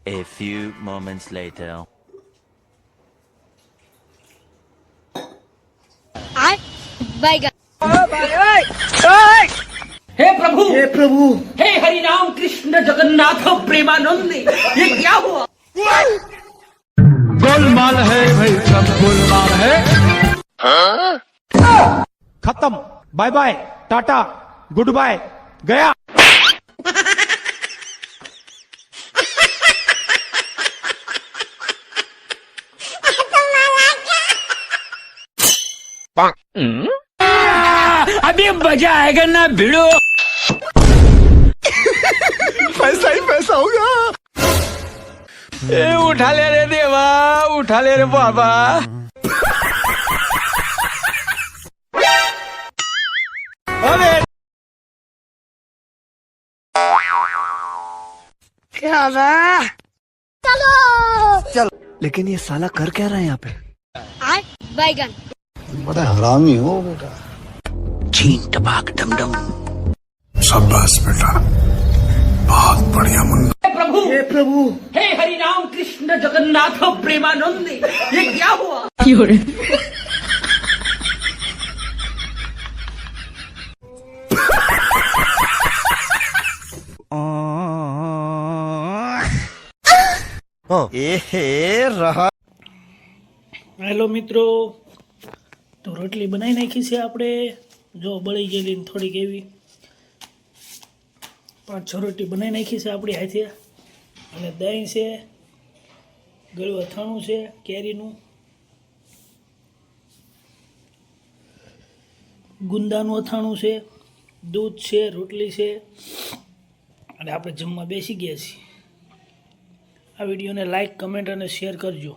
A few moments later. I Baigan. हे प्रभु हे हरि राम कृष्ण जगन्नाथ प्रेमानंद ये क्या हुआ। गोलमाल है भाई, सब गोलमाल है। खत्म, bye bye, tata, good bye, गया। अभी मजा आएगा ना भिड़ो। पैसा ही पैसा होगा। उठा ले रे देवा, उठा ले रे बाबा। अरे क्या ना चलो लेकिन ये साला कर क्या रहा है यहाँ पे? I Baigan. बड़ा हरामी हो बेटा। Cheen tabak dum dum. शाबाश बेटा, बहुत बढ़िया मुन्ना। हे प्रभु हे हरि राम कृष्ण जगन्नाथ प्रेमानंद ये क्या हुआ। હેલો મિત્રો, તો રોટલી બનાવી નાખી છે આપણે. જો બળી ગયેલી ને થોડીક એવી 5-6 રોટલી બનાવી નાખી છે આપણી હાથે. અને દહીં છે, ગળું અથાણું છે કેરીનું, ગુંદાનું અથાણું છે, દૂધ છે, રોટલી છે, અને આપણે જમવા બેસી ગયા છીએ. આ વિડીયોને લાઈક, કમેન્ટ અને શેર કરજો.